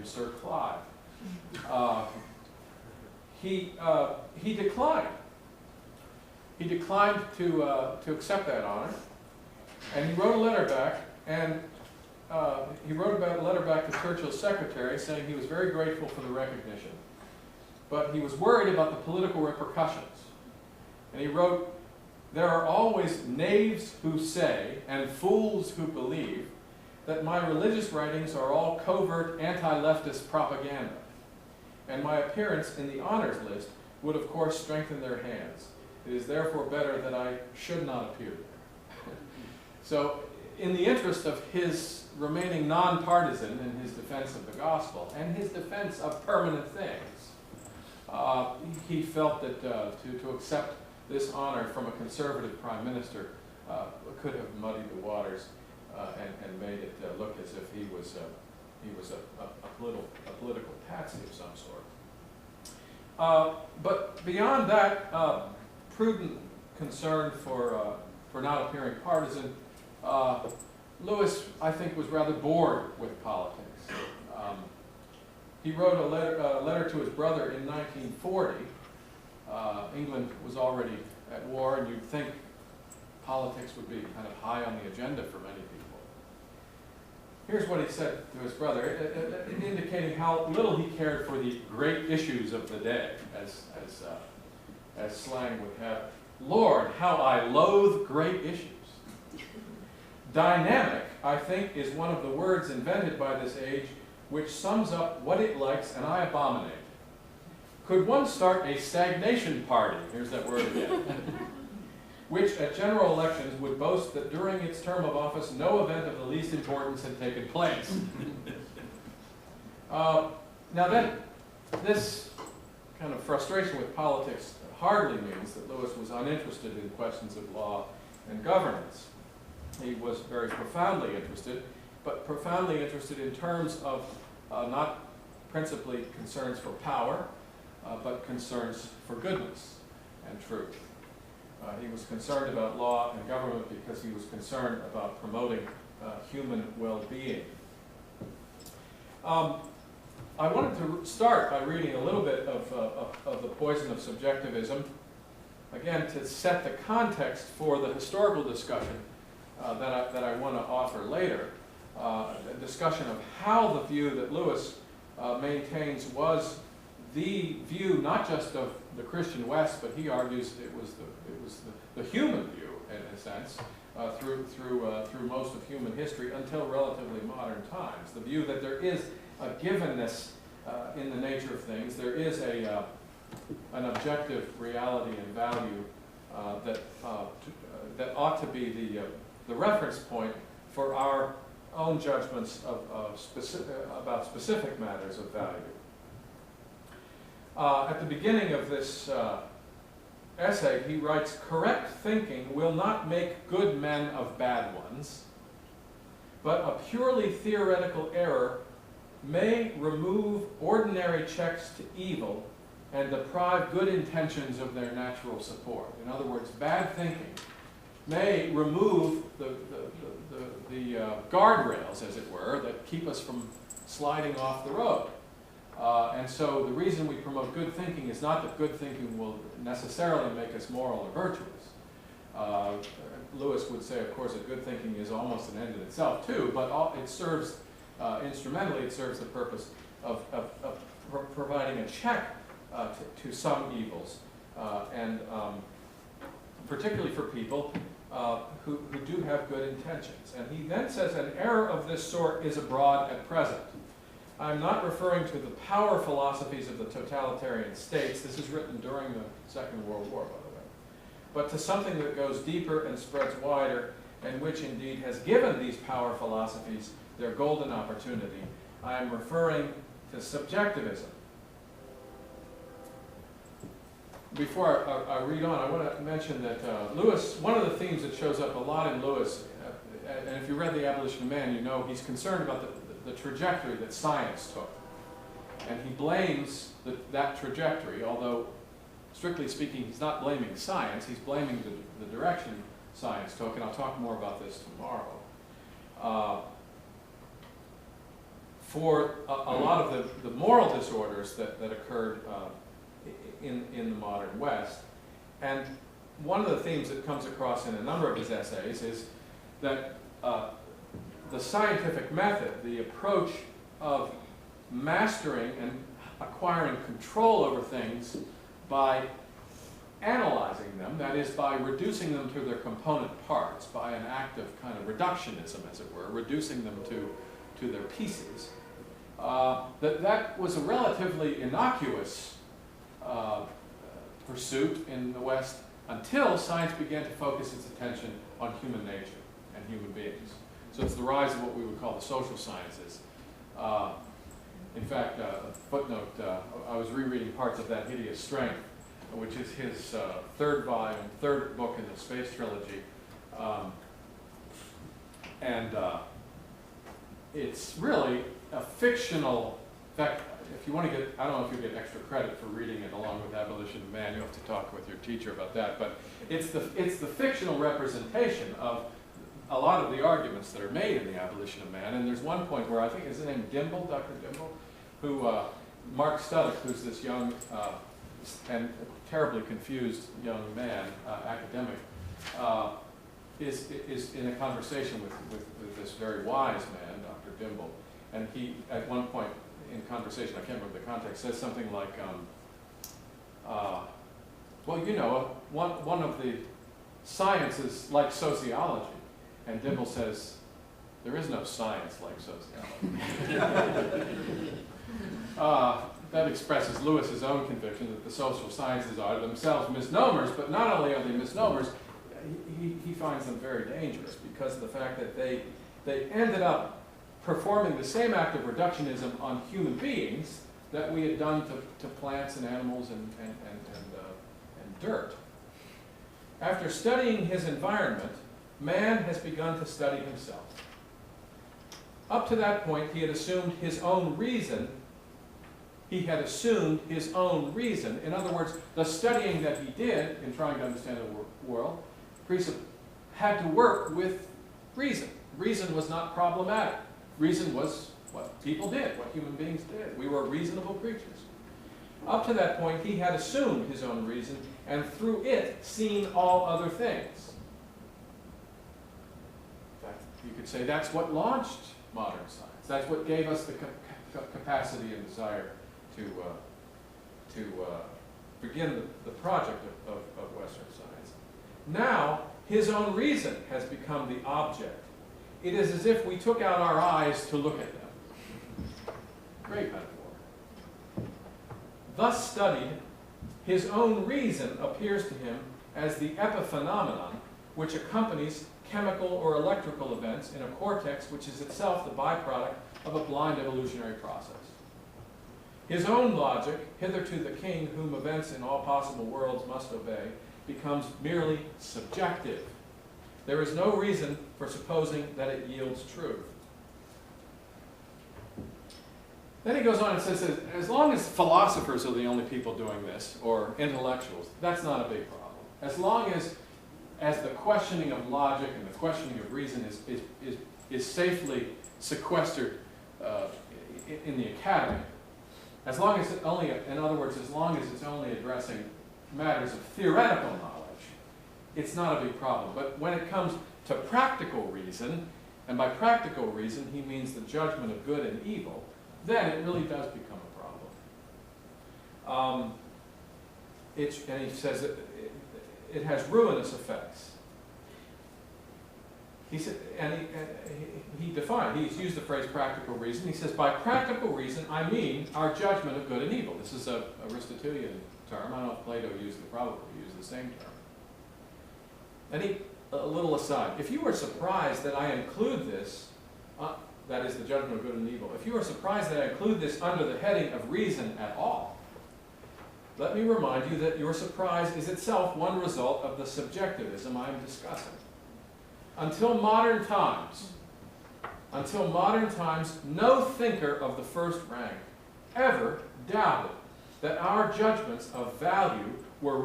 named Sir Claude. He declined. He declined to accept that honor, and he wrote a letter back, and he wrote a letter back to Churchill's secretary saying he was very grateful for the recognition, but he was worried about the political repercussions. And he wrote, "There are always knaves who say, and fools who believe, that my religious writings are all covert anti-leftist propaganda, and my appearance in the honors list would of course strengthen their hands. It is therefore better that I should not appear there." So, in the interest of his remaining nonpartisan in his defense of the gospel and his defense of permanent things, he felt that to accept this honor from a conservative prime minister could have muddied the waters and made it look as if he was a political patsy of some sort. But beyond that prudent concern for not appearing partisan, Lewis, I think, was rather bored with politics. He wrote a letter to his brother in 1940. England was already at war, and you'd think politics would be kind of high on the agenda for many people. Here's what he said to his brother, indicating how little he cared for the great issues of the day, as slang would have. "Lord, how I loathe great issues. Dynamic, I think, is one of the words invented by this age which sums up what it likes and I abominate. Could one start a stagnation party," here's that word again, "which at general elections would boast that during its term of office no event of the least importance had taken place." Now then, this kind of frustration with politics hardly means that Lewis was uninterested in questions of law and governance. He was very profoundly interested, but profoundly interested in terms of not principally concerns for power, but concerns for goodness and truth. He was concerned about law and government because he was concerned about promoting human well-being. I wanted to start by reading a little bit of The Poison of Subjectivism, again to set the context for the historical discussion that I want to offer later, a discussion of how the view that Lewis maintains was the view not just of the Christian West, but he argues it was the human view, in a sense, through most of human history until relatively modern times. The view that there is a givenness in the nature of things, there is an objective reality and value that ought to be the reference point for our own judgments about specific matters of value. At the beginning of this essay, he writes, "Correct thinking will not make good men of bad ones, but a purely theoretical error may remove ordinary checks to evil and deprive good intentions of their natural support." In other words, bad thinking may remove the guardrails, as it were, that keep us from sliding off the road. And so the reason we promote good thinking is not that good thinking will necessarily make us moral or virtuous. Lewis would say, of course, that good thinking is almost an end in itself too, but it serves, instrumentally, it serves the purpose of providing a check to some evils, and particularly for people who do have good intentions. And he then says, "An error of this sort is abroad at present. I'm not referring to the power philosophies of the totalitarian states," this is written during the Second World War, by the way, "but to something that goes deeper and spreads wider, and which indeed has given these power philosophies their golden opportunity. I am referring to subjectivism." Before I read on, I want to mention that Lewis, one of the themes that shows up a lot in Lewis, and if you read The Abolition of Man, you know he's concerned about the trajectory that science took. And he blames that trajectory, although strictly speaking he's not blaming science, he's blaming the direction science took, and I'll talk more about this tomorrow. for a lot of the moral disorders that occurred in the modern West. And one of the themes that comes across in a number of his essays is that the scientific method, the approach of mastering and acquiring control over things by analyzing them, that is, by reducing them to their component parts, by an act of kind of reductionism, as it were, reducing them to their pieces, that was a relatively innocuous pursuit in the West until science began to focus its attention on human nature and human beings. So it's the rise of what we would call the social sciences. In fact, a footnote, I was rereading parts of That Hideous Strength, which is his third book in the Space Trilogy. It's really a fictional, in fact, if you want to get, I don't know if you get extra credit for reading it along with Abolition of Man, you'll have to talk with your teacher about that, but it's the fictional representation of a lot of the arguments that are made in the Abolition of Man. And there's one point where I think, is his name Dimble, Dr. Dimble, who, Mark Studdock, who's this young and terribly confused young man, academic, is in a conversation with this very wise man, Dr. Dimble. And he, at one point in conversation, I can't remember the context, says something like, well, you know, one of the sciences like sociology. And Dimble says, there is no science like sociology. That expresses Lewis's own conviction that the social sciences are themselves misnomers, but not only are they misnomers, he finds them very dangerous because of the fact that they ended up performing the same act of reductionism on human beings that we had done to plants and animals and dirt. After studying his environment, man has begun to study himself. Up to that point, he had assumed his own reason. He had assumed his own reason. In other words, the studying that he did in trying to understand the world had to work with reason. Reason was not problematic. Reason was what people did, what human beings did. We were reasonable creatures. Up to that point, he had assumed his own reason, and through it, seen all other things. You could say that's what launched modern science. That's what gave us the capacity and desire to begin the project of Western science. Now, his own reason has become the object. It is as if we took out our eyes to look at them. Great metaphor. Thus studied, his own reason appears to him as the epiphenomenon which accompanies chemical or electrical events in a cortex which is itself the byproduct of a blind evolutionary process. His own logic, hitherto the king whom events in all possible worlds must obey, becomes merely subjective. There is no reason for supposing that it yields truth. Then he goes on and says that as long as philosophers are the only people doing this, or intellectuals, that's not a big problem. As long as the questioning of logic and the questioning of reason is safely sequestered in the academy, as long as in other words, as long as it's only addressing matters of theoretical knowledge, it's not a big problem. But when it comes to practical reason, and by practical reason he means the judgment of good and evil, then it really does become a problem. And he says that it has ruinous effects. He said, and he defined, he's used the phrase practical reason. He says, by practical reason, I mean our judgment of good and evil. This is a Aristotelian term. I don't know if Plato probably used the same term. And a little aside, if you were surprised that I include this, that is the judgment of good and evil, if you are surprised that I include this under the heading of reason at all, let me remind you that your surprise is itself one result of the subjectivism I am discussing. Until modern times, no thinker of the first rank ever doubted that our judgments of value were